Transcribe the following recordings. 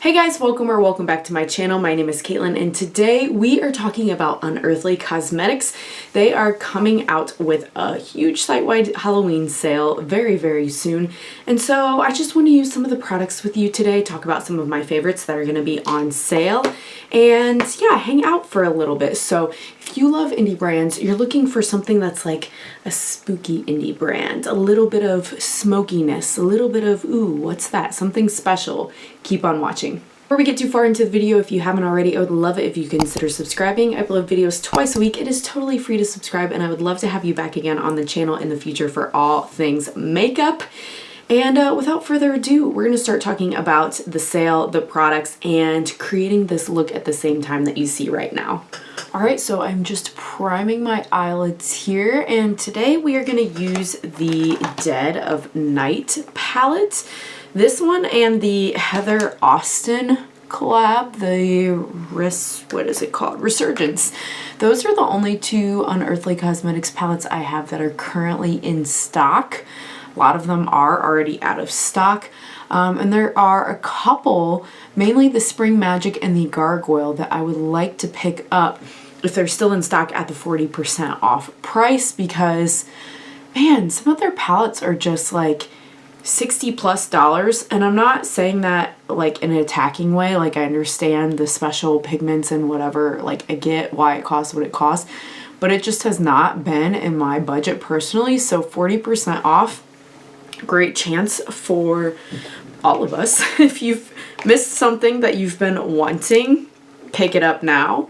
Hey guys, welcome back to my channel. My name is Caitlin and today we are talking about Unearthly Cosmetics. They are coming out with a huge site-wide Halloween sale very soon. And so I just want to use some of the products with you today, talk about some of my favorites that are going to be on sale, and yeah, hang out for a little bit. So if you love indie brands, you're looking for something that's like a spooky indie brand, a little bit of smokiness, a little bit of, ooh, what's that? Something special. Keep on watching. Before we get too far into the video, if you haven't already, I would love it if you consider subscribing. I upload videos twice a week. It is totally free to subscribe, and I would love to have you back again on the channel in the future for all things makeup. And without further ado, we're going to start talking about the sale, the products, and creating this look at the same time that you see right now. Alright, so I'm just priming my eyelids here, and today we are going to use the Dead of Night palette. This one and the Heather Austin collab, the what is it called? Resurgence. Those are the only two Unearthly Cosmetics palettes I have that are currently in stock. A lot of them are already out of stock. And there are a couple, mainly the Spring Magic and the Gargoyle, that I would like to pick up if they're still in stock at the 40% off price, because man, some of their palettes are just like $60+, and I'm not saying that like in an attacking way. Like, I understand the special pigments and whatever, like I get why it costs what it costs, but it just has not been in my budget personally. So 40% off, great chance for all of us. If you've missed something that you've been wanting, pick it up now.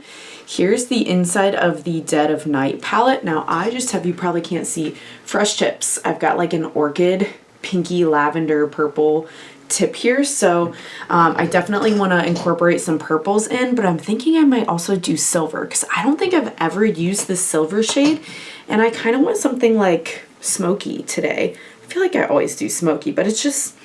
Here's the inside of the Dead of Night palette. Now I just have, you probably can't see, fresh tips. I've got like an orchid, pinky, lavender, purple tip here. So I definitely want to incorporate some purples in, but I'm thinking I might also do silver because I don't think I've ever used this silver shade, and I kind of want something like smoky today. I feel like I always do smoky, but it's just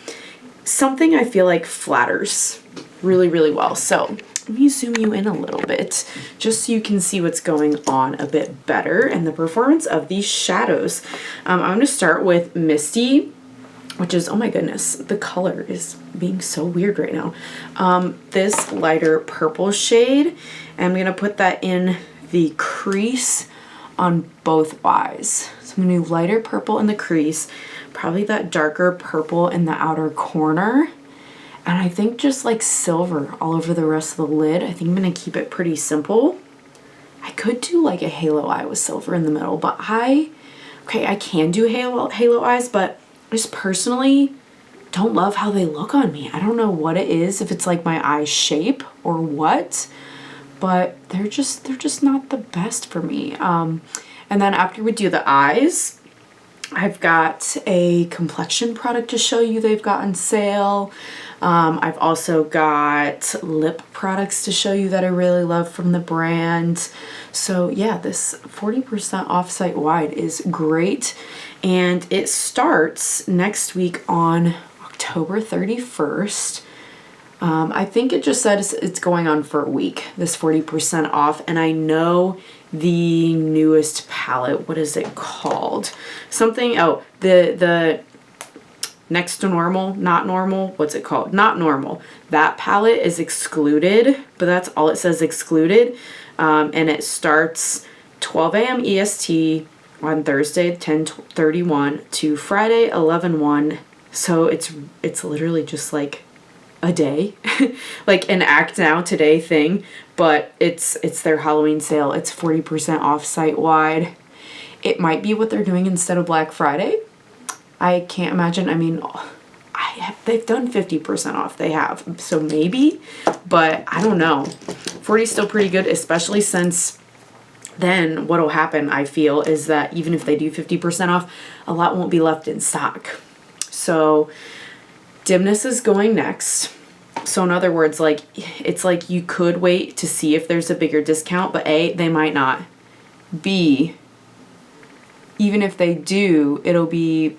something I feel like flatters really well. So let me zoom you in a little bit just so you can see what's going on a bit better and the performance of these shadows. I'm going to start with Misty, which is, oh my goodness, the color is being so weird right now. This lighter purple shade, and I'm going to put that in the crease on both eyes. So I'm going to do lighter purple in the crease, probably that darker purple in the outer corner, and I think just like silver all over the rest of the lid. I think I'm going to keep it pretty simple. I could do like a halo eye with silver in the middle, but I can do halo eyes, but I just personally don't love how they look on me. I don't know what it is, if it's like my eye shape or what, but they're just not the best for me. And then after we do the eyes, I've got a complexion product to show you they've got on sale. I've also got lip products to show you that I really love from the brand. So yeah, this 40% off site-wide is great. And it starts next week on October 31st. I think it just said it's going on for a week, this 40% off. And I know the newest palette, what is it called? Something, oh, the Next to Normal, Not Normal, what's it called? Not Normal. That palette is excluded, but that's all it says, excluded. And it starts 12 a.m. EST on Thursday 10/31 to Friday 11/1. So it's literally just like a day, like an act now today thing, but it's their Halloween sale. It's 40% off site-wide. It might be what they're doing instead of Black Friday. I can't imagine. I mean, they've done 50% off. They have. So maybe, but I don't know. 40 is still pretty good, especially since then what'll happen, I feel, is that even if they do 50% off, a lot won't be left in stock. So Dimness is going next. So in other words, like, it's like you could wait to see if there's a bigger discount, but A, they might not. B, even if they do, it'll be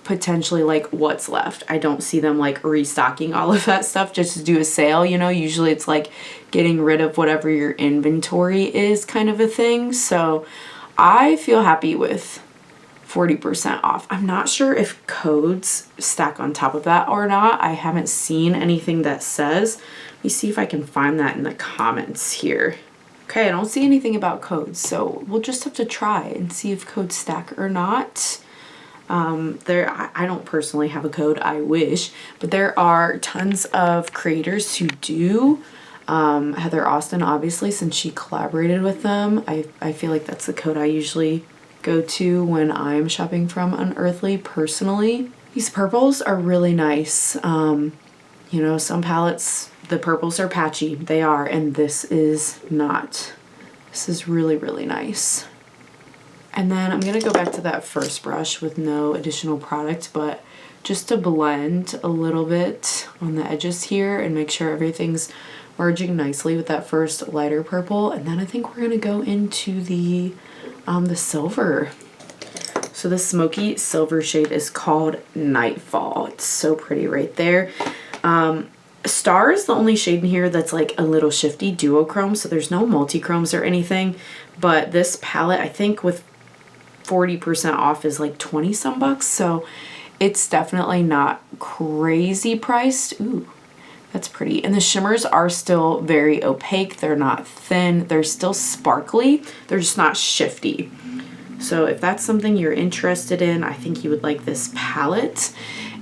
potentially like what's left. I don't see them like restocking all of that stuff just to do a sale, you know. Usually it's like getting rid of whatever your inventory is, kind of a thing. So I feel happy with 40% off. I'm not sure if codes stack on top of that or not. I haven't seen anything that says. Let me see if I can find that in the comments here. Okay, I don't see anything about codes, so we'll just have to try and see if codes stack or not. I don't personally have a code, I wish, but there are tons of creators who do. Heather Austin, obviously, since she collaborated with them, I feel like that's the code I usually go to when I'm shopping from Unearthly personally. These purples are really nice. You know, some palettes, the purples are patchy. They are, and this is not. This is really, really nice. And then I'm going to go back to that first brush with no additional product, but just to blend a little bit on the edges here and make sure everything's merging nicely with that first lighter purple. And then I think we're going to go into the silver. So the smoky silver shade is called Nightfall. It's so pretty right there. Star is the only shade in here that's like a little shifty duochrome, so there's no multi-chromes or anything. But this palette, I think with 40% off, is like 20 some bucks, so it's definitely not crazy priced. Ooh, that's pretty. And the shimmers are still very opaque. They're not thin. They're still sparkly. They're just not shifty. So if that's something you're interested in, I think you would like this palette.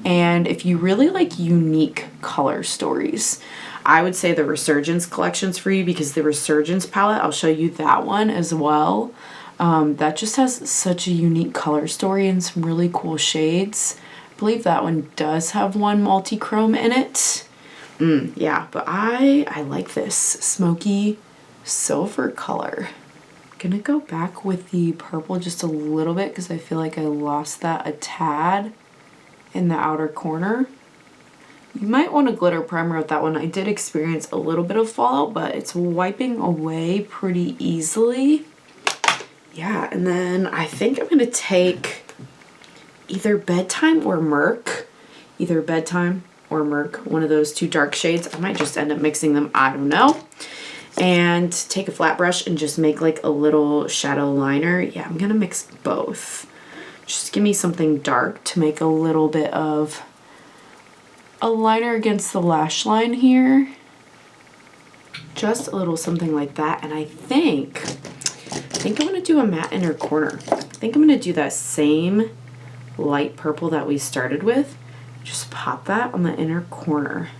And if you really like unique color stories, I would say the Resurgence collection's for you, because the Resurgence palette, I'll show you that one as well. That just has such a unique color story and some really cool shades. I believe that one does have one multi-chrome in it. Yeah, but I like this smoky silver color. Gonna go back with the purple just a little bit because I feel like I lost that a tad in the outer corner. You might want a glitter primer with that one. I did experience a little bit of fallout, but it's wiping away pretty easily. Yeah, and then I think I'm gonna take either Bedtime or Murk. Either Bedtime or Murk, one of those two dark shades. I might just end up mixing them, I don't know. And take a flat brush and just make like a little shadow liner. Yeah, I'm gonna mix both. Just give me something dark to make a little bit of a liner against the lash line here. Just a little something like that. And I think I'm gonna do a matte inner corner. I think I'm gonna do that same light purple that we started with. Just pop that on the inner corner.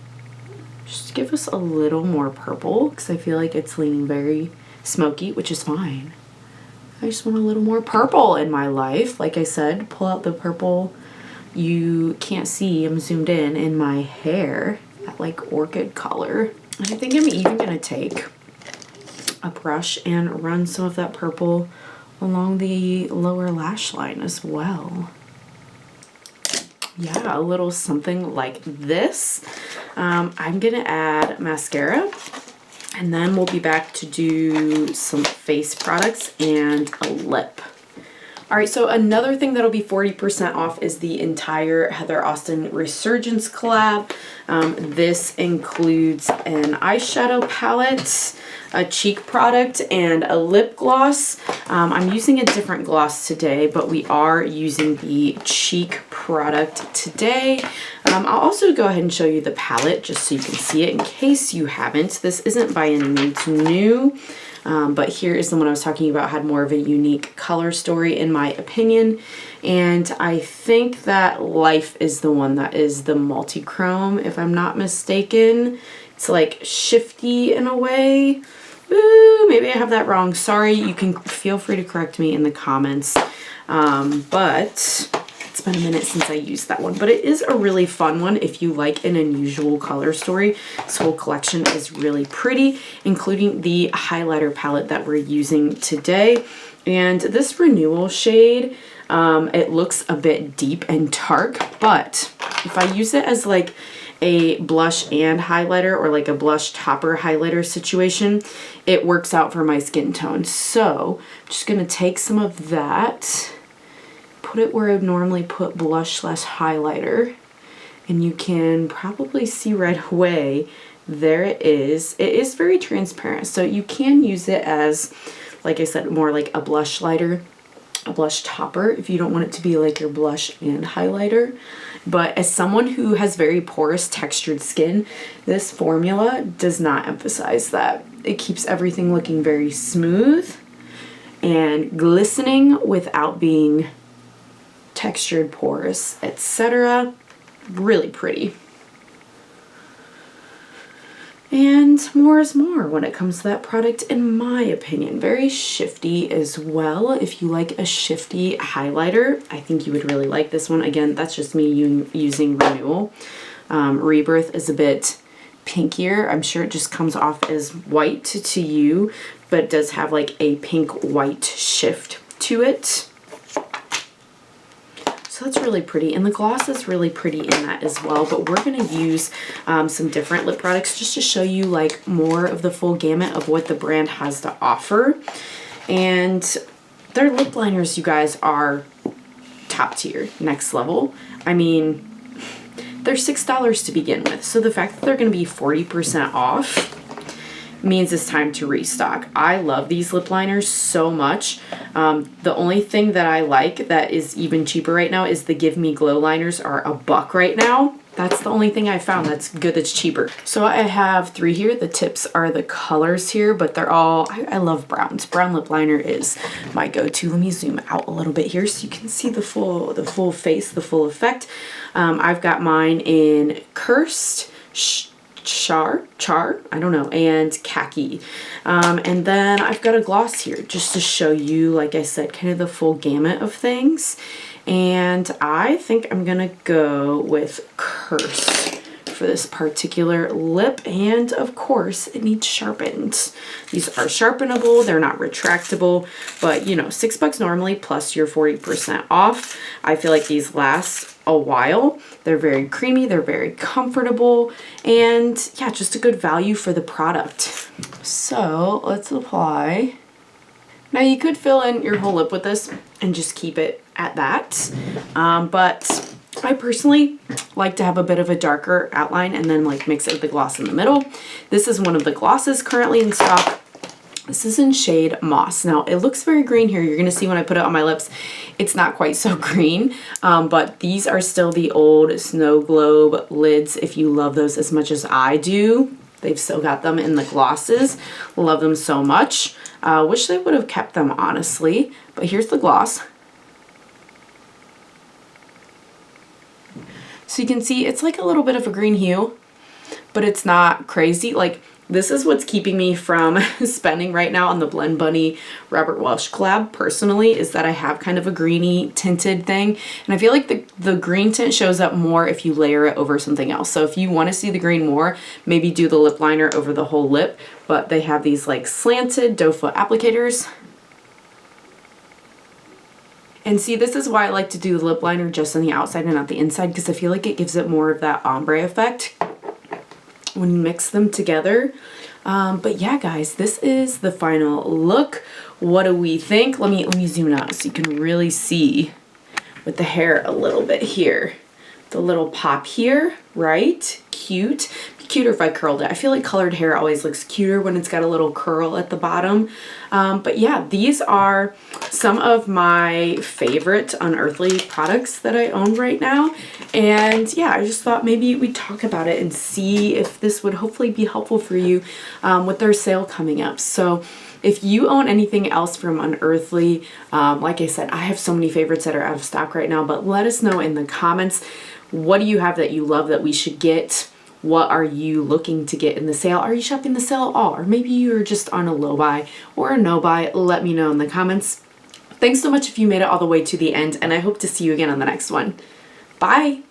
Just give us a little more purple because I feel like it's leaning very smoky, which is fine. I just want a little more purple in my life. Like I said, pull out the purple. You can't see, I'm zoomed in my hair, that like orchid color. And I think I'm even gonna take a brush and run some of that purple along the lower lash line as well. Yeah, a little something like this. I'm gonna add mascara, and then we'll be back to do some face products and a lip. All right, so another thing that'll be 40% off is the entire Heather Austin Resurgence collab. This includes an eyeshadow palette, a cheek product, and a lip gloss. I'm using a different gloss today, but we are using the cheek product today. I'll also go ahead and show you the palette just so you can see it in case you haven't. This isn't by any means new. But here is the one I was talking about, had more of a unique color story in my opinion. And I think that Life is the one that is the multi-chrome, if I'm not mistaken. It's like shifty in a way. Ooh, maybe I have that wrong. Sorry, you can feel free to correct me in the comments. But it's been a minute since I used that one, but it is a really fun one if you like an unusual color story. This whole collection is really pretty, including the highlighter palette that we're using today. And this Renewal shade, it looks a bit deep and dark, but if I use it as like a blush and highlighter, or like a blush topper highlighter situation, it works out for my skin tone. So I'm just gonna take some of that, put it where I would normally put blush / highlighter, and you can probably see right away, there it is. It is very transparent, so you can use it as, like I said, more like a blush lighter a blush topper if you don't want it to be like your blush and highlighter. But as someone who has very porous textured skin, this formula does not emphasize that. It keeps everything looking very smooth and glistening without being textured, porous, etc. Really pretty. And more is more when it comes to that product, in my opinion. Very shifty as well. If you like a shifty highlighter, I think you would really like this one. Again, that's just me using Renewal. Rebirth is a bit pinkier. I'm sure it just comes off as white to you, but it does have like a pink-white shift to it. So that's really pretty, and the gloss is really pretty in that as well. But we're going to use some different lip products just to show you like more of the full gamut of what the brand has to offer. And their lip liners, you guys, are top tier, next level. I mean, they're $6 to begin with, so the fact that they're going to be 40% off means it's time to restock. I love these lip liners so much. The only thing that I like that is even cheaper right now is the Gimme Glow liners are $1 right now. That's the only thing I found that's good, that's cheaper. So I have 3 here. The tips are the colors here, but they're all, I love browns. Brown lip liner is my go-to. Let me zoom out a little bit here so you can see the full face, the full effect. I've got mine in Cursed, Char, I don't know, and Khaki. And then I've got a gloss here just to show you, like I said, kind of the full gamut of things. And I think I'm gonna go with Cursed for this particular lip, and of course it needs sharpened. These are sharpenable, they're not retractable, but you know, $6 normally plus your 40% off. I feel like these last a while. They're very creamy, they're very comfortable, and yeah, just a good value for the product. So let's apply. Now you could fill in your whole lip with this and just keep it at that, but I personally like to have a bit of a darker outline and then like mix it with the gloss in the middle. This is one of the glosses currently in stock. This is in shade Moss. Now it looks very green here. You're gonna see when I put it on my lips, it's not quite so green, but these are still the old Snow Globe lids. If you love those as much as I do, they've still got them in the glosses. Love them so much. Wish they would have kept them, honestly, but here's the gloss. So you can see it's like a little bit of a green hue, but it's not crazy. Like, this is what's keeping me from spending right now on the Blend Bunny Robert Welsh collab personally, is that I have kind of a greeny tinted thing. And I feel like the green tint shows up more if you layer it over something else. So if you want to see the green more, maybe do the lip liner over the whole lip. But they have these like slanted doe foot applicators. And see, this is why I like to do the lip liner just on the outside and not the inside, because I feel like it gives it more of that ombre effect when you mix them together. But yeah, guys, this is the final look. What do we think? Let me zoom out so you can really see with the hair a little bit here. The little pop here, right? Cute. Be cuter if I curled it. I feel like colored hair always looks cuter when it's got a little curl at the bottom. But yeah, these are some of my favorite Unearthly products that I own right now. And yeah, I just thought maybe we'd talk about it and see if this would hopefully be helpful for you with their sale coming up. So if you own anything else from Unearthly, like I said, I have so many favorites that are out of stock right now, but let us know in the comments. What do you have that you love that we should get? What are you looking to get in the sale? Are you shopping the sale at all? Or maybe you're just on a low buy or a no buy. Let me know in the comments. Thanks so much if you made it all the way to the end, and I hope to see you again on the next one. Bye!